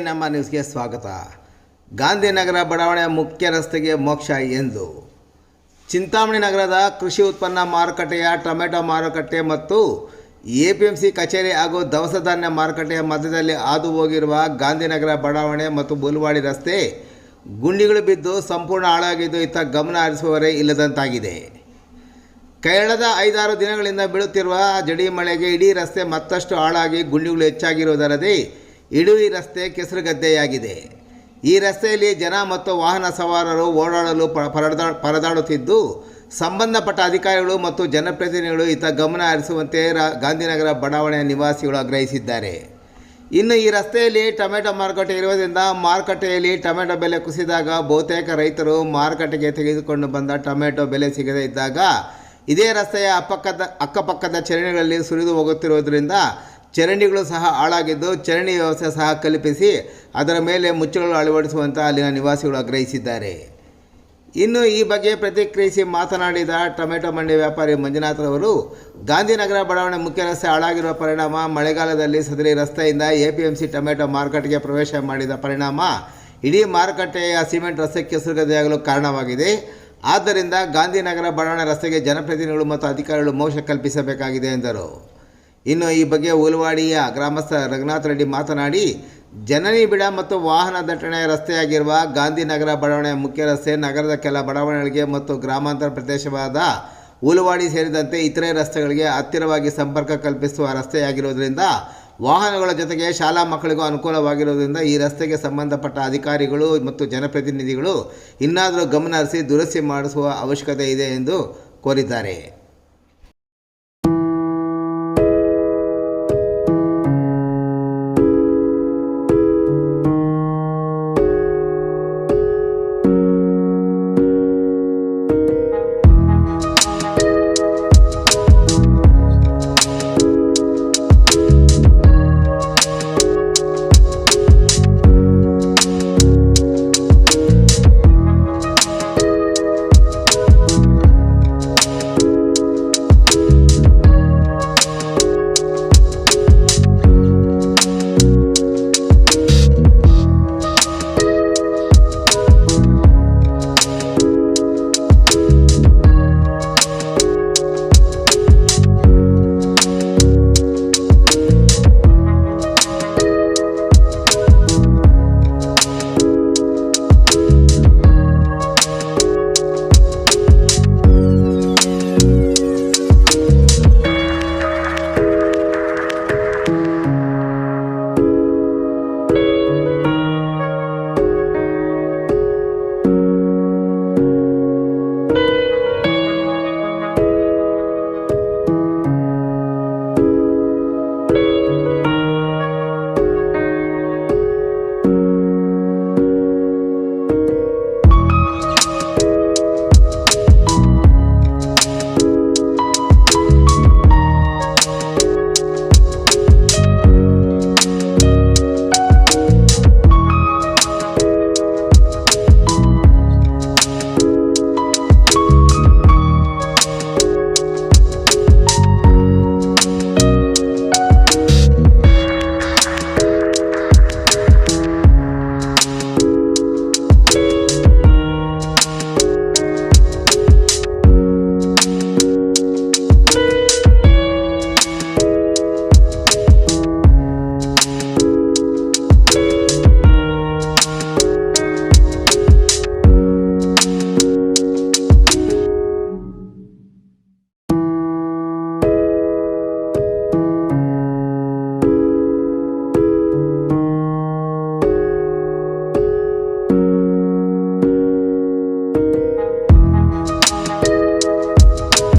ನಮ್ಮ ನ್ಯೂಸ್ಗೆ ಸ್ವಾಗತ. ಗಾಂಧಿನಗರ ಬಡಾವಣೆಯ ಮುಖ್ಯ ರಸ್ತೆಗೆ ಮೋಕ್ಷ ಎಂದು ಚಿಂತಾಮಣಿ ನಗರದ ಕೃಷಿ ಉತ್ಪನ್ನ ಮಾರುಕಟ್ಟೆಯ ಟೊಮೆಟೊ ಮಾರುಕಟ್ಟೆ ಮತ್ತು ಎಪಿಎಂಸಿ ಕಚೇರಿ ಹಾಗೂ ದವಸ ಧಾನ್ಯ ಮಾರುಕಟ್ಟೆಯ ಮಧ್ಯದಲ್ಲಿ ಹಾದು ಹೋಗಿರುವ ಗಾಂಧಿನಗರ ಬಡಾವಣೆ ಮತ್ತು ಬುಲ್ವಾಡಿ ರಸ್ತೆ ಗುಂಡಿಗಳು ಬಿದ್ದು ಸಂಪೂರ್ಣ ಹಾಳಾಗಿದ್ದು ಇತ್ತ ಗಮನ ಹರಿಸುವವರೇ ಇಲ್ಲದಂತಾಗಿದೆ. ಕಳೆದ 5-6 ದಿನಗಳಿಂದ ಬೀಳುತ್ತಿರುವ ಜಡಿ ಮಳೆಗೆ ಇಡೀ ರಸ್ತೆ ಮತ್ತಷ್ಟು ಹಾಳಾಗಿ ಗುಂಡಿಗಳು ಹೆಚ್ಚಾಗಿರುವುದಲ್ಲದೆ ಇಡೀ ರಸ್ತೆ ಕೆಸರುಗದ್ದೆಯಾಗಿದೆ. ಈ ರಸ್ತೆಯಲ್ಲಿ ಜನ ಮತ್ತು ವಾಹನ ಸವಾರರು ಓಡಾಡಲು ಪರದಾಡುತ್ತಿದ್ದು ಸಂಬಂಧಪಟ್ಟ ಅಧಿಕಾರಿಗಳು ಮತ್ತು ಜನಪ್ರತಿನಿಧಿಗಳು ಇತ್ತ ಗಮನ ಹರಿಸುವಂತೆ ಗಾಂಧಿನಗರ ಬಡಾವಣೆಯ ನಿವಾಸಿಗಳು ಆಗ್ರಹಿಸಿದ್ದಾರೆ. ಇನ್ನು ಈ ರಸ್ತೆಯಲ್ಲಿ ಟೊಮೆಟೊ ಮಾರುಕಟ್ಟೆ ಇರುವುದರಿಂದ ಮಾರುಕಟ್ಟೆಯಲ್ಲಿ ಟೊಮೆಟೊ ಬೆಲೆ ಕುಸಿದಾಗ ಬಹುತೇಕ ರೈತರು ಮಾರುಕಟ್ಟೆಗೆ ತೆಗೆದುಕೊಂಡು ಬಂದ ಟೊಮೆಟೊ ಬೆಲೆ ಸಿಗದೇ ಇದ್ದಾಗ ಇದೇ ರಸ್ತೆಯ ಅಕ್ಕಪಕ್ಕದ ಚರಂಡಿಗಳಲ್ಲಿ ಸುರಿದು ಹೋಗುತ್ತಿರುವುದರಿಂದ ಚರಂಡಿಗಳು ಸಹ ಹಾಳಾಗಿದ್ದು ಚರಂಡಿ ವ್ಯವಸ್ಥೆ ಸಹ ಕಲ್ಪಿಸಿ ಅದರ ಮೇಲೆ ಮುಚ್ಚಳಗಳು ಅಳವಡಿಸುವಂತೆ ಅಲ್ಲಿನ ನಿವಾಸಿಗಳು ಆಗ್ರಹಿಸಿದ್ದಾರೆ. ಇನ್ನು ಈ ಬಗ್ಗೆ ಪ್ರತಿಕ್ರಿಯಿಸಿ ಮಾತನಾಡಿದ ಟೊಮೆಟೊ ಮಂಡಿ ವ್ಯಾಪಾರಿ ಮಂಜುನಾಥ್ರವರು, ಗಾಂಧಿನಗರ ಬಡಾವಣೆ ಮುಖ್ಯ ರಸ್ತೆ ಹಾಳಾಗಿರುವ ಪರಿಣಾಮ ಮಳೆಗಾಲದಲ್ಲಿ ಸದರಿ ರಸ್ತೆಯಿಂದ ಎಪಿಎಂಸಿ ಟೊಮೆಟೊ ಮಾರುಕಟ್ಟೆಗೆ ಪ್ರವೇಶ ಮಾಡಿದ ಪರಿಣಾಮ ಇಡೀ ಮಾರುಕಟ್ಟೆಯ ಸಿಮೆಂಟ್ ರಸ್ತೆ ಕೆಸರುಗದ್ದೆಯಾಗಲು ಕಾರಣವಾಗಿದೆ. ಆದ್ದರಿಂದ ಗಾಂಧಿನಗರ ಬಡಾವಣೆ ರಸ್ತೆಗೆ ಜನಪ್ರತಿನಿಧಿಗಳು ಮತ್ತು ಅಧಿಕಾರಿಗಳು ಮೋಕ್ಷ ಕಲ್ಪಿಸಬೇಕಾಗಿದೆ ಎಂದರು. ಇನ್ನು ಈ ಬಗ್ಗೆ ಉಲ್ವಾಡಿಯ ಗ್ರಾಮಸ್ಥ ರಘುನಾಥ್ ರೆಡ್ಡಿ ಮಾತನಾಡಿ, ಜನನಿ ಬಿಡ ಮತ್ತು ವಾಹನ ದಟ್ಟಣೆಯ ರಸ್ತೆಯಾಗಿರುವ ಗಾಂಧಿನಗರ ಬಡಾವಣೆಯ ಮುಖ್ಯ ರಸ್ತೆ ನಗರದ ಕೆಲ ಬಡಾವಣೆಗಳಿಗೆ ಮತ್ತು ಗ್ರಾಮಾಂತರ ಪ್ರದೇಶವಾದ ಉಲ್ವಾಡಿ ಸೇರಿದಂತೆ ಇತರೆ ರಸ್ತೆಗಳಿಗೆ ಹತ್ತಿರವಾಗಿ ಸಂಪರ್ಕ ಕಲ್ಪಿಸುವ ರಸ್ತೆಯಾಗಿರುವುದರಿಂದ ವಾಹನಗಳ ಜೊತೆಗೆ ಶಾಲಾ ಮಕ್ಕಳಿಗೂ ಅನುಕೂಲವಾಗಿರುವುದರಿಂದ ಈ ರಸ್ತೆಗೆ ಸಂಬಂಧಪಟ್ಟ ಅಧಿಕಾರಿಗಳು ಮತ್ತು ಜನಪ್ರತಿನಿಧಿಗಳು ಇನ್ನಾದರೂ ಗಮನ ಹರಿಸಿ ದುರಸ್ತಿ ಮಾಡಿಸುವ ಅವಶ್ಯಕತೆ ಇದೆ ಎಂದು ಕೋರಿದ್ದಾರೆ.